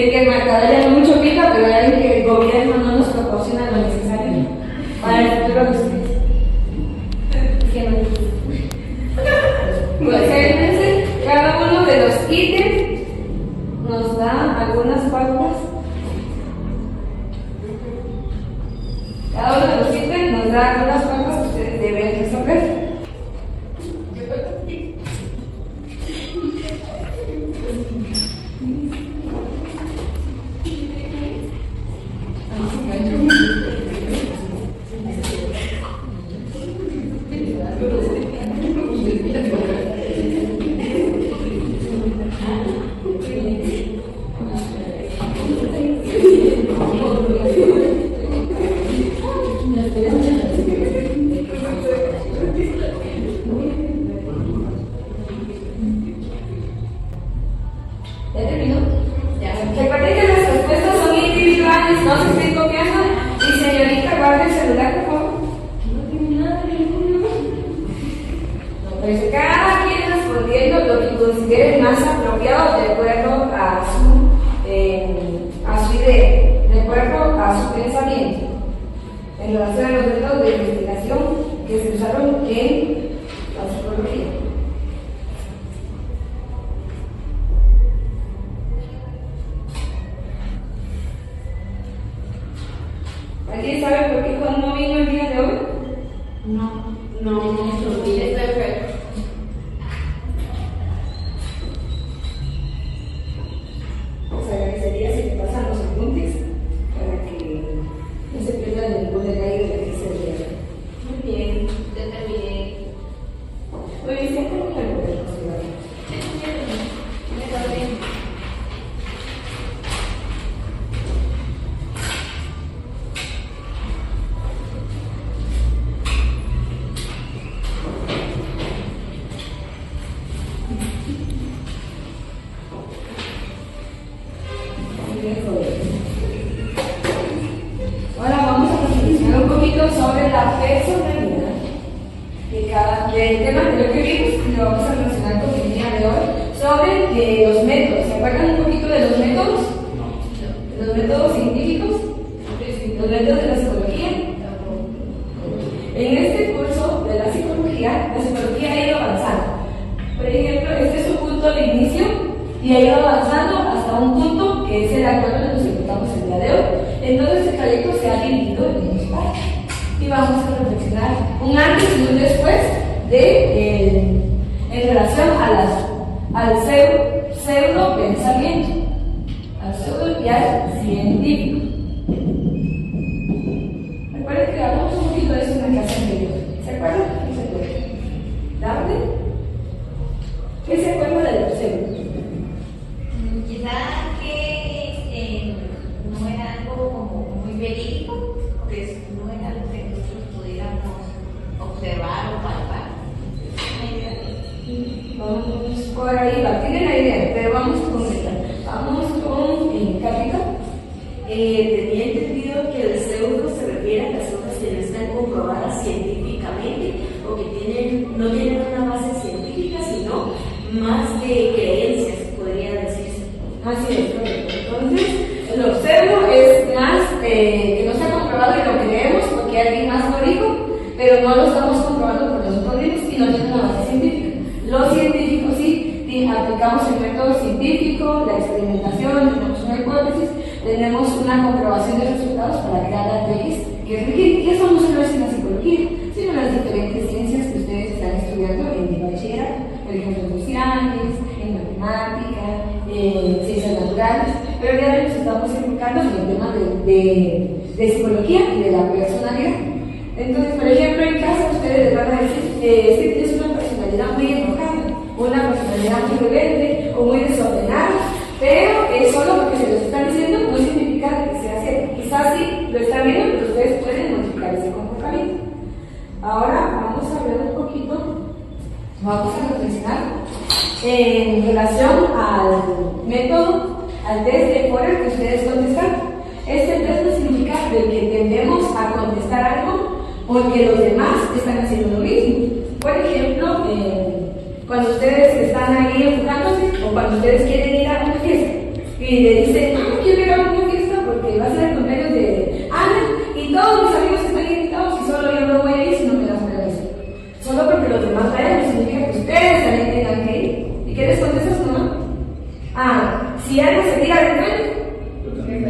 que el marcador ya no mucho pica, pero ya ven que el gobierno no nos proporciona lo necesario para el futuro de ustedes. Pues fíjense, cada uno de los ítems nos da algunas pautas. Cada uno de los ítems nos da algunas pautas que ustedes deben resolver. ¿Ya terminó? Ya. Recuerden que las respuestas son individuales, no se estén copiando. Y señorita, guarde el celular, por favor. No tiene nada de ninguno. Pues cada quien respondiendo lo que considere más apropiado de acuerdo a su idea, de acuerdo a su pensamiento, en relación a los métodos de investigación que se usaron en la psicología. ¿Alguien sabe por qué Juan no vino el día de hoy? No, está enfermo. Pues agradecería si me pasan los apuntes para que no se pierda ningún detalle de lo que se día. Muy bien, ya terminé. Muy bien, siempre me lo voy a considerar. Ahora vamos a profundizar un poquito sobre la personalidad del tema anterior que vimos y lo vamos a relacionar con el día de hoy sobre los métodos. ¿Se acuerdan un poquito de los métodos? No. ¿Los métodos científicos? ¿Los métodos de la psicología? En este curso de la psicología ha ido avanzando. Por ejemplo, este es su punto de inicio y ha ido avanzando hasta un punto que es el actual que nos encontramos el día de hoy. Entonces el trayecto se ha dividido en dos partes y vamos a reflexionar un antes y un después en relación al pseudo pensamiento, al pseudo y al científico. Recuerden que hablamos un poquito de eso en la clase anterior. ¿Se acuerdan? ¿Qué se acuerdan? ¿Darte? ¿Qué se acuerda del pseudo? Quizás que no era algo como muy verídico, que no era algo que nosotros pudiéramos observar o palpar. Vamos por ahí, tienen la idea, pero vamos con Capita. Tenía entendido que el pseudo se refiere a las cosas que no están comprobadas científicamente o que no tienen una base científica, sino más de creencias, podría decirse. Así es, correcto. Entonces, lo pseudo es más que no se ha comprobado y lo creemos porque alguien más lo dijo, pero no lo estamos comprobando por nosotros mismos y no tiene una base científica. Los científicos sí aplicamos el método científico, la experimentación, tenemos una hipótesis, tenemos una comprobación de resultados para crear la teoría que es vigente. Y eso no solo es en la psicología, sino en las diferentes ciencias que ustedes están estudiando en el bachillerato, por ejemplo, en sociales, en matemática, en ciencias naturales, pero ya nos estamos enfocando en el tema de psicología y de la personalidad. Entonces, por ejemplo, en casa ustedes les van a decir es que tienes una personalidad muy enojada, una personalidad muy rebelde o muy desordenada, pero es solo porque se los están diciendo no significa que sea cierto. Quizás sí lo están viendo, pero ustedes pueden modificar ese comportamiento. Ahora vamos a ver un poquito, vamos a reflexionar en relación al método, al test de Porter que ustedes contestaron. Este test no significa de que tendemos a contestar algo porque los demás están haciendo lo mismo. Por ejemplo, cuando ustedes están ahí enfocándose o cuando ustedes quieren ir a una fiesta y le dicen, les contestas, ¿no? Ah, si algo se tira del puente,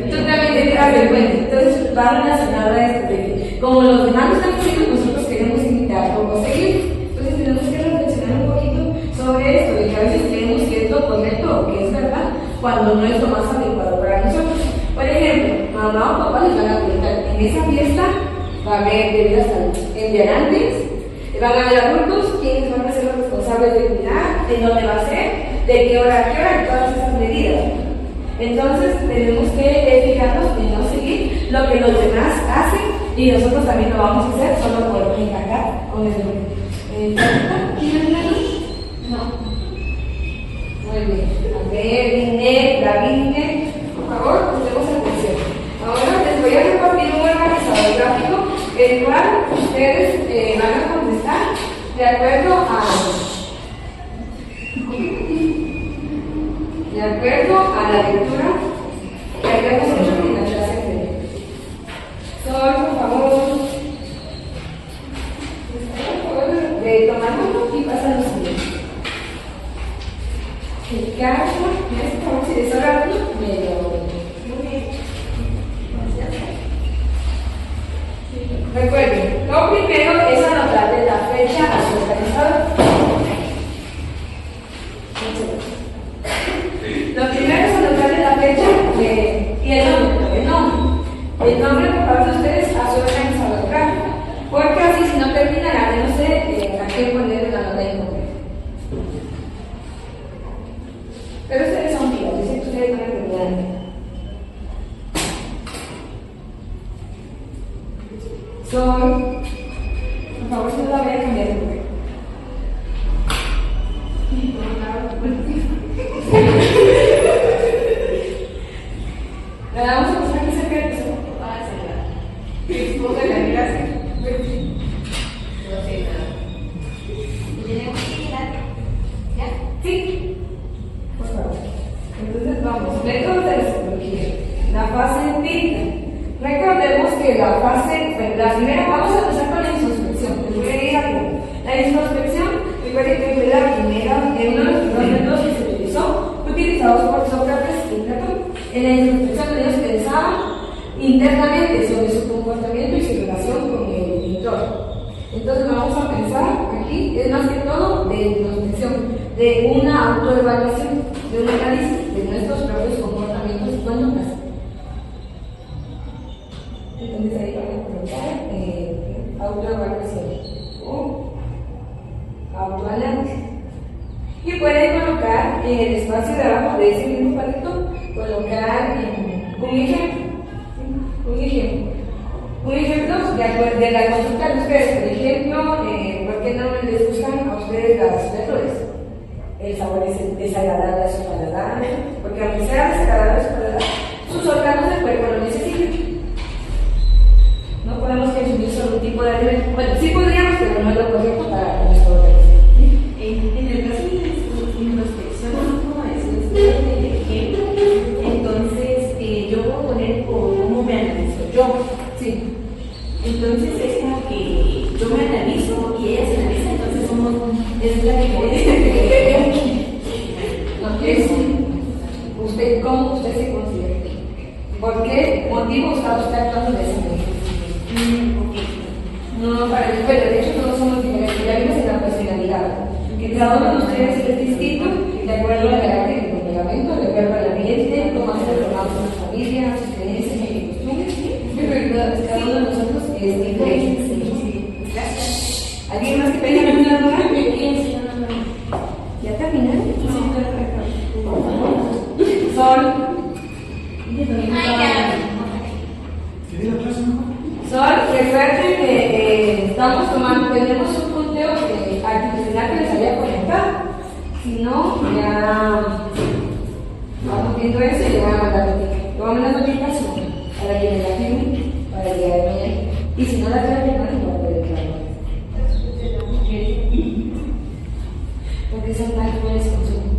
tú también te tiras del puente. Entonces va relacionado a esto, de que como los demás lo están haciendo, nosotros queremos imitar o seguir. Entonces tenemos que reflexionar un poquito sobre esto, de que a veces creemos que es lo correcto o que es verdad, cuando no es lo más adecuado para nosotros. Por ejemplo, mamá o papá les van a preguntar, en esa fiesta va a haber bebidas embriagantes, van a haber adultos, quiénes van a ser los responsables de cuidar, de dónde va a ser, de qué hora a qué hora, y todas esas medidas. Entonces tenemos que fijarnos en no seguir lo que los demás hacen y nosotros también lo vamos a hacer solo por encajar con el no. Muy bien. A ver, David, por favor, prestemos atención. Ahora les voy a repartir un organizador gráfico, el cual ustedes van a contestar de acuerdo a la lectura que habíamos hecho en la clase anterior. Por favor, de tomar nota y pasar los siguientes. El caso, si les ahora medio. Muy bien. Recuerden, lo primero es anotarle la fecha a su organizador. Lo primero es anotarle la fecha y el nombre. El nombre por parte de ustedes a su organizador gráfico. Porque así, si no terminará, no sé a qué poner la nota incompleta. Pero ustedes son vivos, yo sé que ustedes van a terminar. Por favor, si no la voy a cambiar de lugar. Le damos a mostrar que cerca de eso. Para acelerar. Después de la clase. No sé nada. ¿Y tenemos que girar? ¿Ya? Sí. Por favor. Entonces vamos. Métodos de psicología. La fase empírica. Recordemos que la primera, vamos a empezar con la introspección. Les voy a ir a la introspección. Recuerden que fue la primera, uno de los primeros métodos que se utilizó, utilizados por Sócrates y Platón. En la introspección ellos pensaban internamente sobre su comportamiento y su relación con el entorno. Entonces vamos a pensar aquí, es más que todo de introspección, de una autoevaluación, de un análisis de nuestros propios comportamientos y conductas. Entonces ahí van a colocar autoevaluación o autoanálisis. Y pueden colocar en el espacio de abajo de ese mismo palito, colocar un ejemplo. Un ejemplo de la conducta de ustedes. Por ejemplo, ¿por qué no les gustan a ustedes las flores? El sabor es desagradable a su paladar, porque aunque sea desagradable a su paladar, sus órganos del cuerpo lo necesitan. No podemos consumir solo un tipo de alimento. Bueno, sí podríamos, pero no es lo correcto para nuestro organismo. En el caso de la introspección, como decía el ejemplo, entonces yo voy a poner cómo me analizo yo. Sí. Entonces es como que yo me analizo y ella se analiza, entonces somos, es la diferencia ¿Cómo usted se considera? ¿Por qué motivo está usted actuando de esa manera? No, para el bueno, de hecho todos somos diferentes, ya vimos en la personalidad, que cada uno de ustedes es distinto de acuerdo al carácter y temperamento, de acuerdo al ambiente, cómo se formado su familia, sus creencias y costumbres. Cada uno de nosotros es diferente. Gracias. ¿Alguien más que tenga alguna duda? ¿Ya terminaron? Sol. Sol, recuerden que tenemos un punteo actitudinal que les había comentado. Si no, ya vamos viendo eso y le voy a mandar notificación. Le voy a mandar notificación para que me la firmen para el día de mañana. Y si no la traen, igual puede traer. Porque son tan buenos consumos.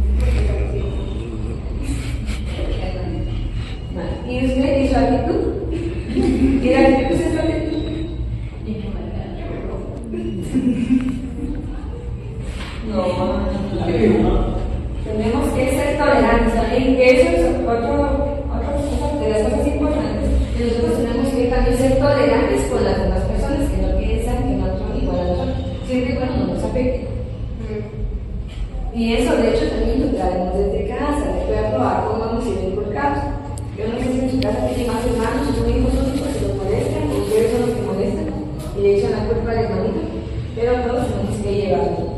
¿Y usted y su actitud? ¿Y la actitud es su actitud? No, tenemos que ser tolerantes también, que eso es otra cosa de las cosas importantes. Y nosotros tenemos que también ser tolerantes con las demás personas que no piensan que no son igual a nosotros, siempre y cuando no nos afecte. Y eso, de hecho, también lo traemos desde casa. Les voy a probar cómo vamos a ir por caso. Yo no sé si en su casa tienen más hermanos, son hijos únicos que los molestan, o ustedes son los que molestan y le echan la culpa al hermanito, pero todos tenemos que llevarlo.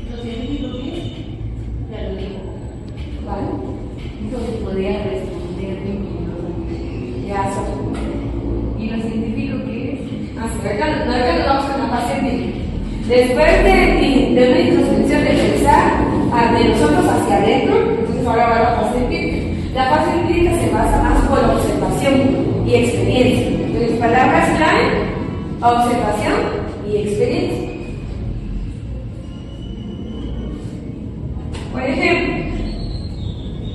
¿Lo científico qué es? Ya lo digo. ¿Vale? Entonces podría responder Ya son. ¿Y lo científico qué es? Así, ahorita nos vamos con la fase científica. Después de una introspección de pensar de nosotros hacia adentro, entonces ahora va la fase empírica. La fase empírica se basa más por observación y experiencia. Entonces, palabras clave: observación y experiencia. Por ejemplo,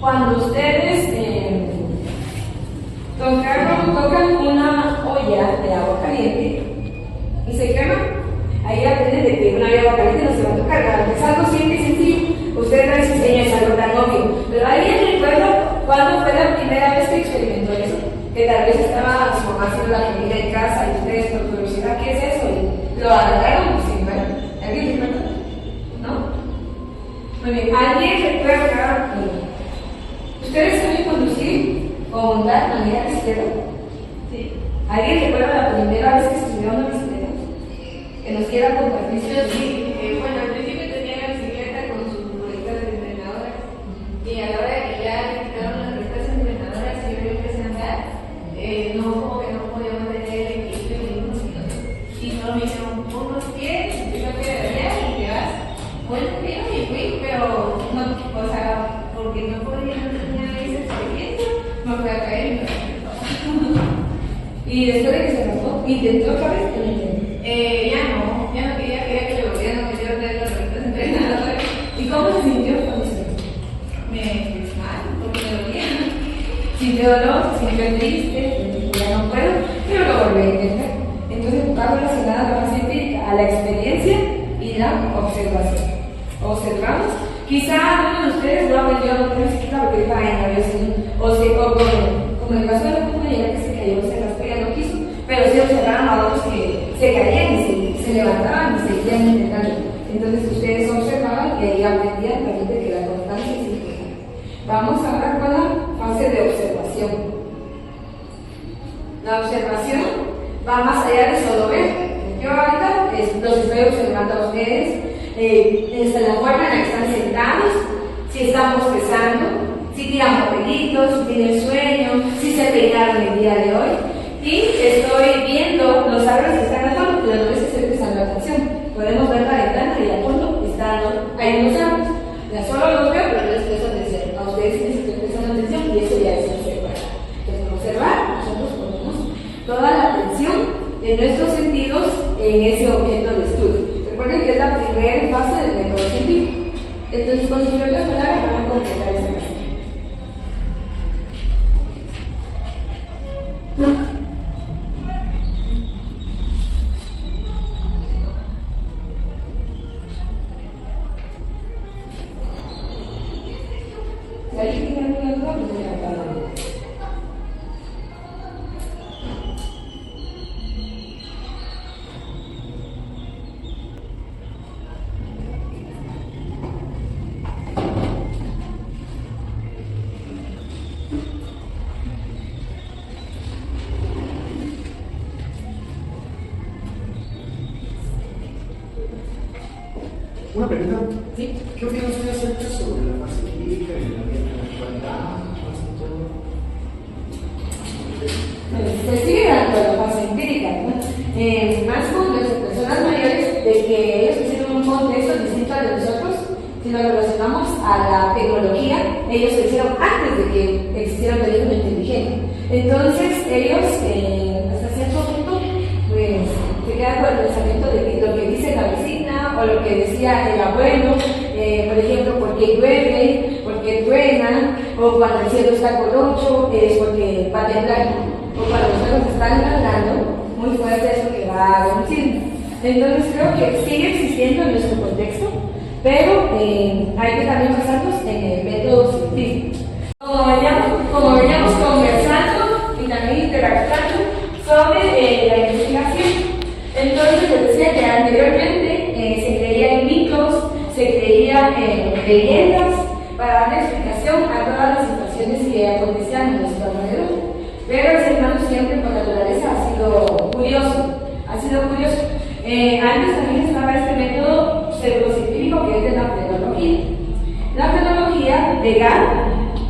cuando ustedes tocan una olla de agua caliente y se quema, ahí aprenden de que una olla de agua caliente no se va a tocar. Es algo simple y sencillo. Ustedes no les enseñan, es algo tan obvio. Pero ¿alguien recuerda cuándo fue la primera vez que experimentó eso? Que tal vez estaba su mamá haciendo la comida en casa y ustedes por curiosidad, ¿qué es eso? Y lo agarraron sin ver. ¿Alguien recuerda? ¿No? Muy bien. ¿Alguien recuerda? ¿Ustedes saben conducir o montar la manera bicicleta? Sí. ¿Alguien recuerda la primera vez que se subió a una bicicleta? Que nos quiera compartir. Yo sí. Bueno, al principio tenía la bicicleta con sus rueditas entrenadoras. Y a la hora de que ya me quitaron las rueditas entrenadoras y yo empecé a andar, no, como que no podía mantener el equilibrio ni unos minutos. Y solo me hicieron unos pies, yo que allá y te vas. Bueno, bien, y fui, pero no, o sea, porque no podía, no tenía esa experiencia, me fui a caer y me caí. Y después de que se pasó, intentó otra vez, pero no intentó. Ya no quería que le volvieran a meter otra vez las rueditas entrenadoras. ¿Y cómo se sintió cuando se pasó? Me mal, porque me dolía. Sintió dolor, se sintió triste, ya no puedo, pero lo volví a intentar. Entonces, va relacionada a la fase empírica, a la experiencia y la observación. Observamos. Quizá alguno de ustedes lo ha aprendido a montar bicicleta porque iba en la vecina, o como el caso de la compañera que se cayó, se raspó y ya no quiso, pero sí observaron a otros que se caían y se levantaban y seguían intentando. Entonces ustedes observaban y ahí aprendían también de que la constancia es importante. Vamos ahora con la fase de observación. La observación va más allá de solo ver. Yo ahorita los estoy observando a ustedes desde la forma en la que están sentados, si están bostezando, si tiran papelitos, si tienen sueño, si se peinaron el día de hoy. Y estoy viendo los árboles que están al fondo, pero no les estoy prestando atención. Podemos ver la ventana y al fondo hay unos árboles. Ya solo los veo, pero no les presto atención. A ustedes sí les estoy prestando atención y eso ya es observar. Entonces, observar, nosotros ponemos toda la atención de nuestros sentidos en ese objeto de estudio. Recuerden que es la primera fase del método científico. Entonces, con sus propias palabras van a completar esa fase. Si alguien tiene alguna duda, pues me la palabra. Una pregunta. ¿Sí? ¿Qué opina usted acerca sobre la fase empírica y la actualidad? Se sigue dando la fase empírica, ¿no? Más con las personas mayores, de que ellos hicieron un contexto distinto al de nosotros, si lo relacionamos a la tecnología, ellos lo hicieron antes de que existiera el teléfono inteligente. Entonces, ellos, hasta cierto punto, pues, se quedan con el pensamiento de que lo que dice la vecina o lo que decía el abuelo, por ejemplo, porque llueve, porque truena, o cuando el cielo está colocho, es porque va a temblar, o cuando los perros están ladrando, muy fuerte es lo que va a anunciar. Entonces creo que sigue existiendo en nuestro contexto, pero hay que también basarnos en el método científico. Como veníamos conversando y también interactuando sobre la investigación, entonces les decía que anteriormente se creía en mitos, se creía en leyendas para darle explicación a todas las situaciones que acontecían en nuestro alrededor. Pero el ser humano siempre por naturaleza ha sido curioso. Antes también estaba este método pseudocientífico que es de la frenología. La frenología legal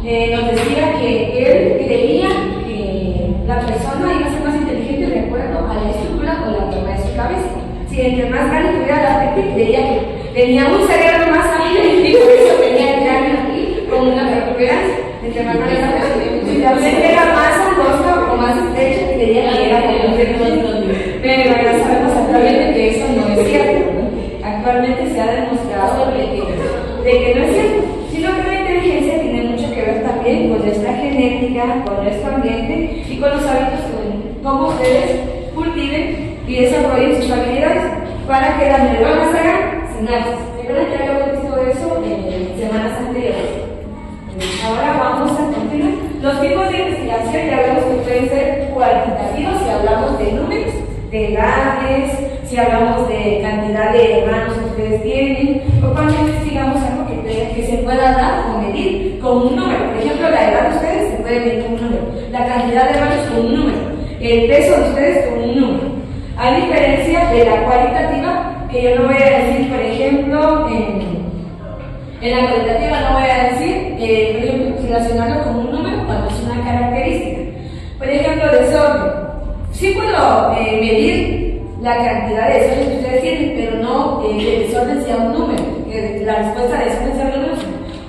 nos decía que él creía que la persona iba a ser más inteligente de acuerdo a la estructura o la forma de su cabeza. Si entre más grande tuviera la gente, creía que tenía un cerebro más hábil y por eso tenía el cráneo aquí con una protuberancia. Entre más grande la gente, si la mente era más angosta o más estrecha, creía que era como un demonio. Pero ya sabemos actualmente que eso no es cierto. Actualmente se ha demostrado de que no es cierto, sino que la inteligencia tiene mucho que ver también con nuestra genética, con nuestro ambiente y con los hábitos con cómo ustedes cultiven y desarrollen sus habilidades para que las neuronas hagan sinapsis. Recuerden que habíamos visto eso en semanas anteriores. Ahora vamos a continuar. Los tipos de investigación ya hablamos que pueden ser cuantitativos si hablamos de números, de edades, si hablamos de cantidad de hermanos que ustedes tienen, o cuando investigamos algo que se pueda dar o medir con un número. Por ejemplo, la edad de ustedes se puede medir con un número, la cantidad de hermanos con un número, el peso de ustedes con un número. A diferencia de la cualitativa, que yo no voy a decir, por ejemplo, en la cualitativa no voy a decir, por ejemplo, relacionarlo con un número cuando es una característica. Por ejemplo, desorden. Sí puedo medir la cantidad de desorden que ustedes tienen, pero no que el desorden sea un número, que la respuesta de desorden sea un número.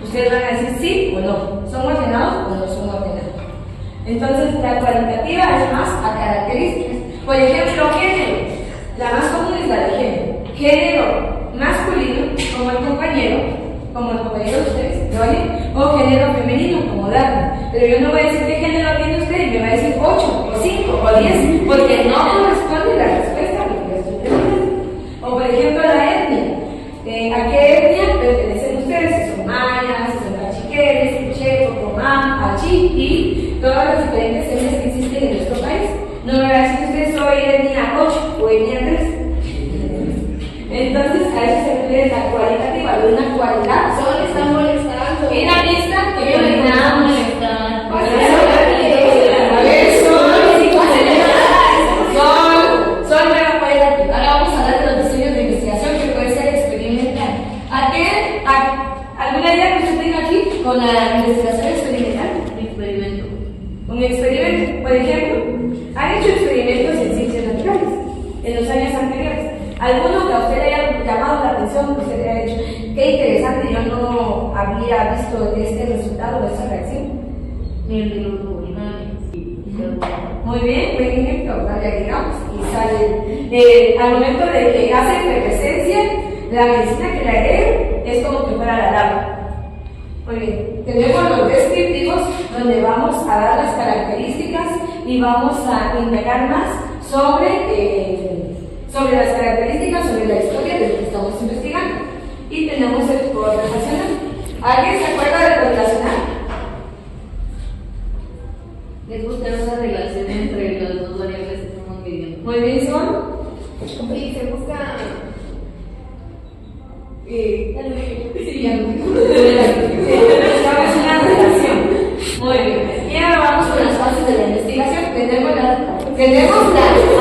Ustedes van a decir sí o no, ¿son ordenados o no son ordenados? Entonces, la cualitativa es más a características. Por ejemplo, género. La más común es la de género. Género masculino, como el compañero de ustedes, ¿lo oyen? O género femenino, como Dani. Pero yo no voy a decir qué género tiene usted y me va a decir 8, o 5, o 10, porque no corresponde la respuesta a lo que yo estoy preguntando. O por ejemplo, la etnia. ¿A qué etnia pertenecen ustedes? Si son mayas, si son cachiqueres, quiché, cocomá, achí y todas las diferentes etnias que existen en nuestro país. No me va a decir usted soy etnia 8 o etnia 3. Entonces, a eso se refiere la cualitativa, de una cualidad. Solo están molestando. Y la lista que yo le están damos. molestando. A ver, Sol me va a poner aquí. Ahora vamos a hablar de los diseños de investigación que puede ser experimental. ¿Alguna idea que usted tenga aquí con la investigación experimental? Un experimento. Por ejemplo, han hecho experimentos en ciencias naturales en los años anteriores. Alguno que a usted le haya llamado la atención, que usted le haya dicho, qué interesante, yo no había visto este resultado de esa reacción. Muy bien, buen ejemplo, le agregamos y sale. Al momento de que hace efervescencia, la medicina que le agrega es como que fuera la lava. Muy bien, tenemos los descriptivos donde vamos a dar las características y vamos a indagar más sobre las características, sobre la historia de lo que estamos investigando. Y tenemos el correlacional. ¿Alguien se acuerda del correlacional? Es buscar una relación entre las dos variables que estamos midiendo. Muy bien, Sol. Y se busca. Es una relación. Muy bien. Y ahora vamos con las fases de la investigación.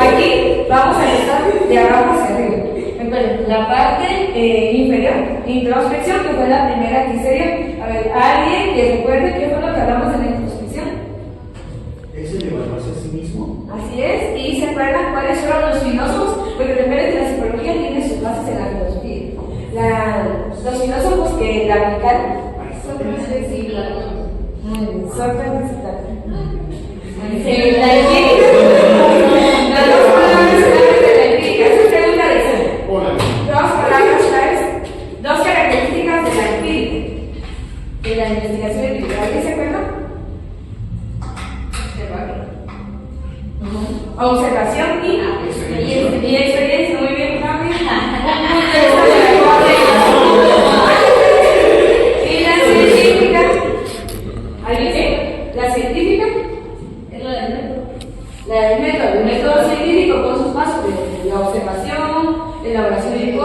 Aquí vamos a estar de abajo hacia arriba. Recuerden, la parte inferior, introspección, que fue la primera que hice yo. A ver, ¿alguien que recuerde qué fue lo que hablamos en la introspección? ¿Es el evaluarse a sí mismo? Así es, y se acuerdan cuáles fueron los filósofos, porque recuerden que la psicología tiene sus bases en la filosofía. Los filósofos que la aplicaron. Sócrates y Platón. Muy bien, Sócrates y Platón. La Sí, empírica. Las dos palabras claves de la empírica. Esa es segunda lección. Hola. Dos palabras claves, dos características de la empírica. De la investigación empírica. ¿Alguien se acuerda? Observación y experiencia. Muy bien, Juan.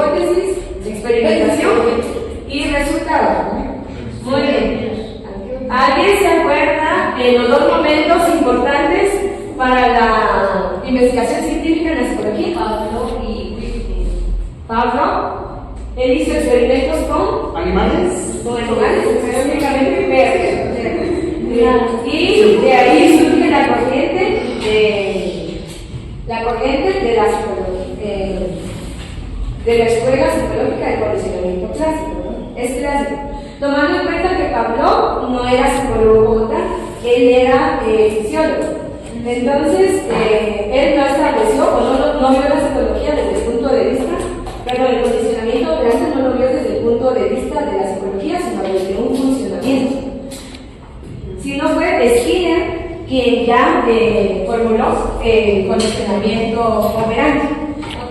hipótesis, experimentación y resultados. Muy bien. ¿Alguien se acuerda de los dos momentos importantes para la investigación científica en la psicología? Pablo y Whitney. Pablo, él hizo experimentos con ¿Animales? animales, específicamente perros. Y de ahí surge la corriente de la psicología, de la escuela psicológica del condicionamiento clásico, ¿no? Es clásico. Tomando en cuenta que Pablo no era psicólogo como tal, él era fisiólogo. Entonces, él no estableció o no vio la psicología desde el punto de vista, perdón, el condicionamiento clásico no lo vio desde el punto de vista de la psicología, sino desde un funcionamiento. Si no fue Skinner quien ya formuló el condicionamiento operante.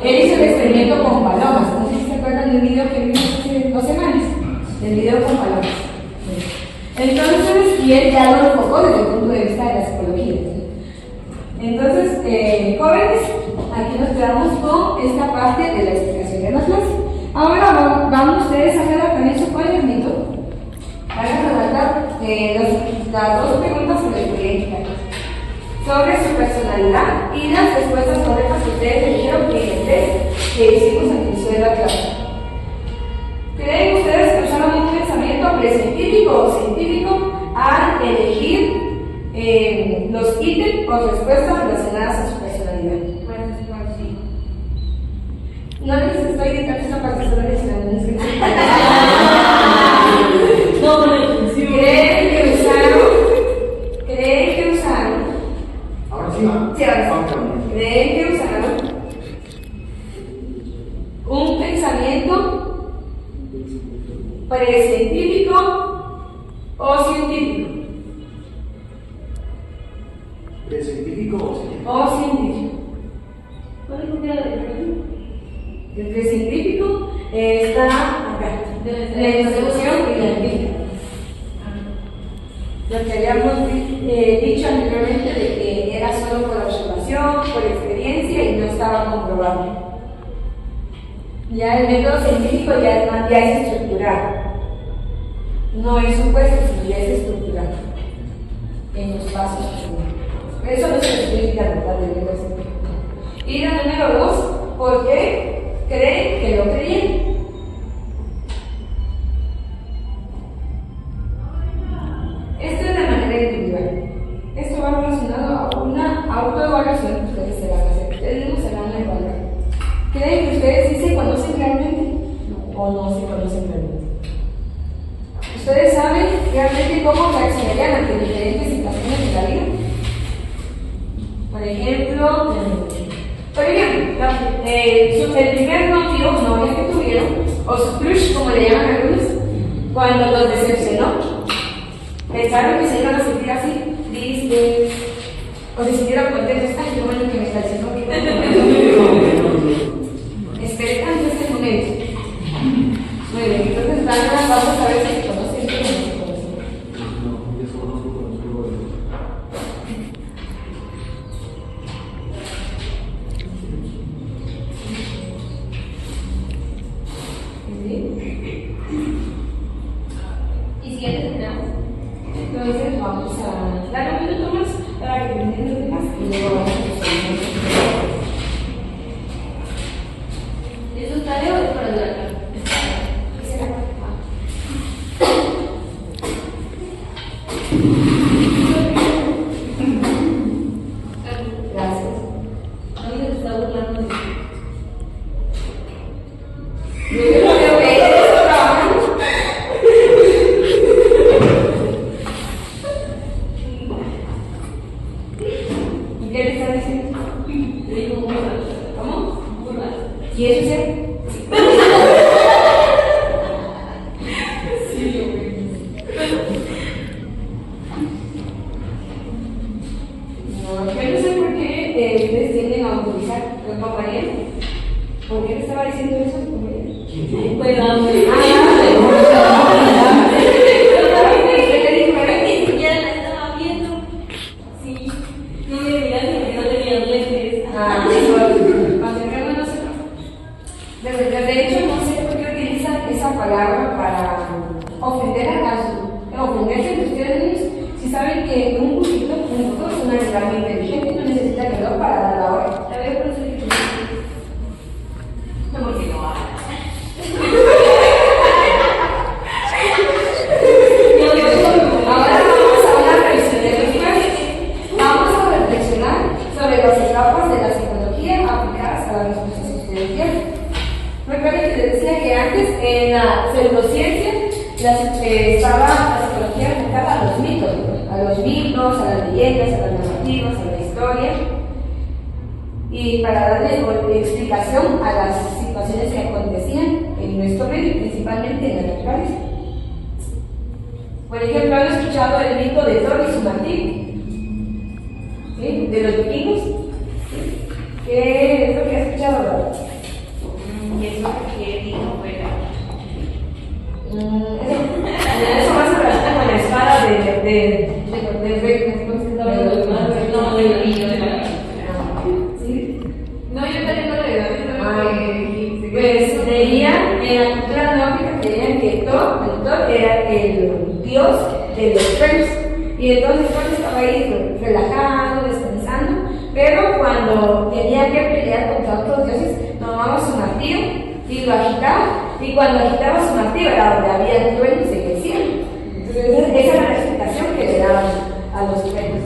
Él hizo el experimento con palomas. No sé si se acuerdan del video que vimos hace 2 semanas, del video con palomas. Entonces, y él ya lo enfocó desde el punto de vista de la psicología. Entonces, jóvenes, aquí nos quedamos con esta parte de la explicación de la clase. Ahora van ustedes a quedar con su cuadernito para redactar las 2 preguntas que les voy a indicar sobre su personalidad y las respuestas correctas que ustedes dijeron que en el test que hicimos al inicio de la clase. ¿Creen ustedes que usaron un pensamiento precientífico o científico al elegir los ítems o respuestas relacionadas a su personalidad? No les estoy indicando esta parte, solo les estoy ¿Creen que usaron? Ahora sí va. Sí, ahora sí. ¿Creen que usaron un pensamiento precientífico o científico? ¿Precientífico o científico? O científico. ¿Cuál es la diferencia? El precientífico está acá, la introducción y la crítica. Lo que habíamos dicho anteriormente de que era solo por observación, por experiencia y no estaba comprobado. Ya el método científico ya es estructurado. No es supuesto, sino ya es estructurado en los pasos. Eso no se explica la verdad del método científico. Y la número 2, ¿por qué creen que lo creyeron? Esto es de manera individual. Esto va relacionado a una autoevaluación que ustedes se van a hacer. Ustedes mismos se van a evaluar. ¿Creen que ustedes sí se conocen realmente? ¿O no se conocen realmente? ¿Ustedes saben realmente cómo reaccionarían ante diferentes situaciones de la vida? Por ejemplo, el primer novio que tuvieron, o su crush, como le llaman algunos, cuando los decepcionó, pensaron que se iban a sentir así, tristes, o se sintieron contentos. Ay, qué bueno que me está diciendo que esperé tanto este momento. Muy bien, entonces vamos a ver si se conocen o no se conocen. No, yo solo conozco con los. ¿Y si ya terminamos? Entonces vamos a dar un minuto más para que terminen los demás y luego vamos a ¿Eso es tarea o es para la cara? Gracias. ¿Alguien se está burlando de ti? Yo creo que eso trabajamos. ¿Y qué le está diciendo? Le digo burla. ¿Cómo? Burla. ¿Y eso es? No, yo no sé por qué ustedes tienden a utilizar el compañero. ¿Por qué le estaba diciendo eso al compañero? Pues la ni siquiera la estaba viendo. Sí. No me digas que no tenía lentes. De hecho, no en la pseudociencia estaba la psicología enfocada a los mitos, a las leyendas, a las narrativas, a la historia, y para darle explicación a las situaciones que acontecían en nuestro medio, principalmente en la naturaleza. Por ejemplo, ¿han escuchado el mito de Thor y su martillo? ¿Sí? ¿De los vikingos? ¿Qué es lo que has escuchado, verdad? Eso que dijo fuera. Eso más se relaciona con la espada del rey, No, del niño de la. ¿sí? No, yo también lo leo. Pues leían, en la cultura nórdica creían que Thor era el dios de los truenos. Y entonces Thor estaba ahí relajado, descansando, pero cuando tenía que pelear contra otros dioses, tomaba su martillo y lo agitaba, y cuando agitaba su martillo era donde había truenos en el cielo. Entonces esa era la explicación que le daban a los truenos.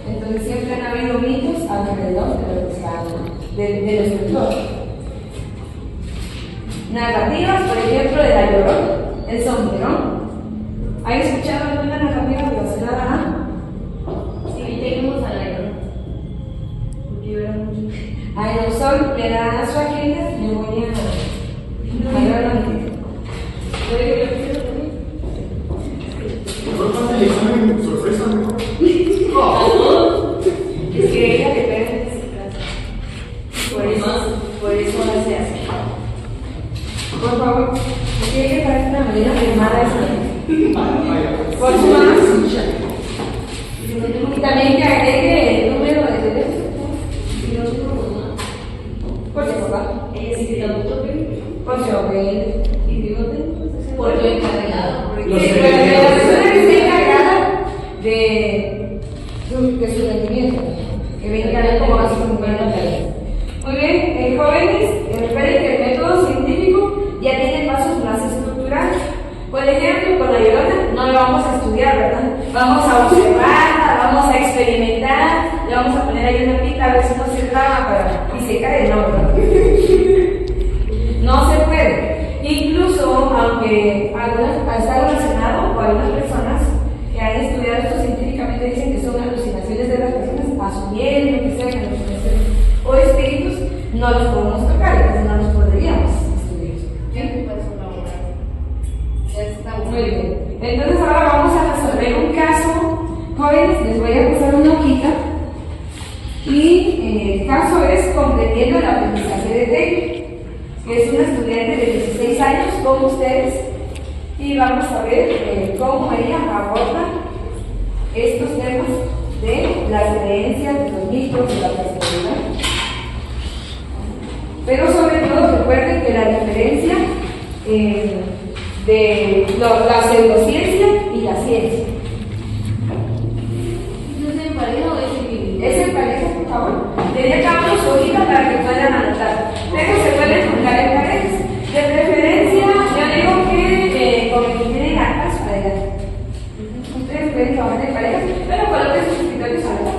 Entonces siempre han habido mitos alrededor de los cultores. Narrativas, por ejemplo, de La Llorona, el sombrerón. ¿Han escuchado alguna narrativa relacionada a? Sí, tenemos a la Llorona. A el sol le da su agenda, me voy a ver la noticia. ¿Puede que lo quiera también? Mejor pasa el examen sorpresa, mejor. Es que ella depende de su clase. Por eso hace así. Por favor, tiene que estar de una manera firmada esa. Por su mamá. Y también que agregue el número de teléfono. Por su papá. Ella sí que tampoco Por su abuelo. Y digo, por tu encargado. Sí, pero la persona que esté encargada de su rendimiento, que venga como a su compañero. Muy bien, jóvenes, recuerden que el método científico ya tiene pasos más estructurados. Por ejemplo, con La Llorona no lo vamos a estudiar, ¿verdad? Vamos a observarla, vamos a experimentar, le vamos a poner ahí una pita a ver si no se traba y se cae, no, ¿verdad? No se puede. Incluso, aunque está relacionado con algunas personas que han estudiado esto científicamente, dicen que son alucinaciones de las personas, asumiendo que sean alucinaciones o espíritus, no los podemos tocar, entonces no los podríamos estudiar. ¿Quién puede colaborar? Ya está Muy bien. Entonces ahora vamos a resolver un caso. Jóvenes, les voy a pasar una hojita. Y el caso es comprendiendo el aprendizaje de Taylor, que es una estudiante de 16 años como ustedes. Y vamos a ver cómo ella aborda estos temas de las creencias, de los mitos, de la personalidad. Pero sobre todo recuerden que la diferencia de la pseudociencia y la ciencia. ¿Es en pareja o es individual? Es en pareja, por favor. Les dejamos su hojita para que puedan anotar. Luego se pueden juntar en parejas. De preferencia, yo digo que con el que tienen actas, adelante. Ustedes pueden trabajar en parejas, pero coloquen sus escritorios a la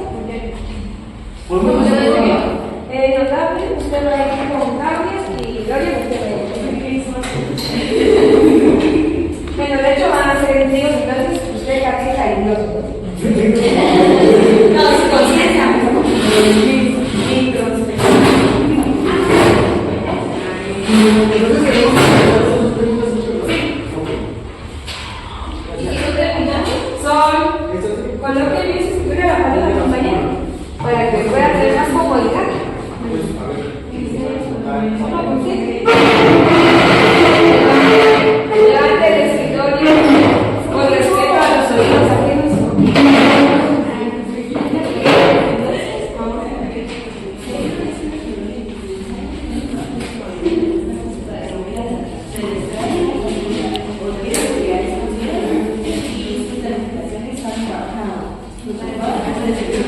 ¿Podemos hacer una? notable, usted va a ir con Gabriel y Gloria, usted va a ir. Bueno, de hecho van a ser enemigos, entonces usted Carlita y Gloria. No, su conciencia, Entonces tenemos que hacer dos preguntas. ¿Y qué preguntas son? Coloque bien su escritura a la mano de la compañera para que pueda tener más comodidad. Levante el escritorio con respeto a los oídos ajenos.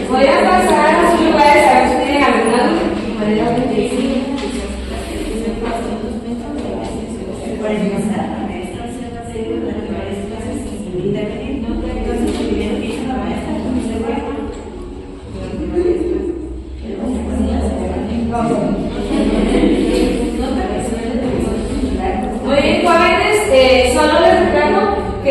Voy a pasar a sus lugares a ver si tienen alguna de manera muy Para empezar, la maestra se va a hacer una de varias clases independientemente. Entonces, primero que hizo la maestra, ¿cómo se va?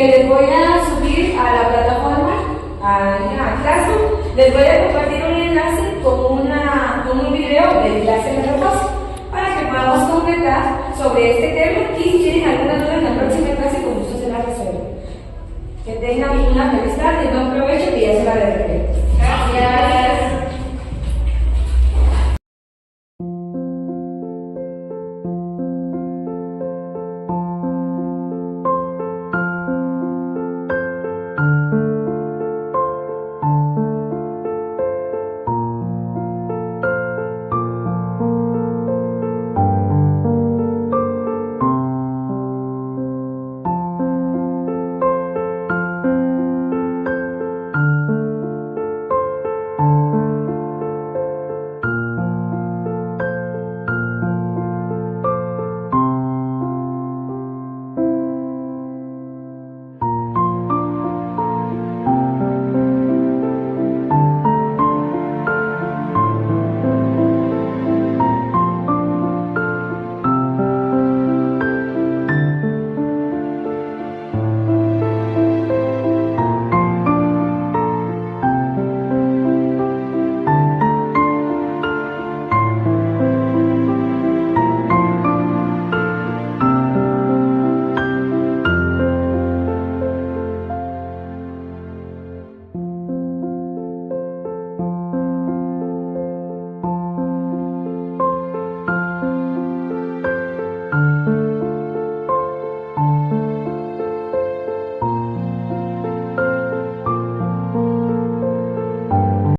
les voy a subir a la plataforma, a Classroom, les voy a compartir un enlace con un video de clase de repaso para que podamos completar sobre este tema y si tienen alguna duda en la próxima clase, con gusto se la resuelvo. Que tengan una feliz tarde y buen provecho y ya se la de repente. Gracias.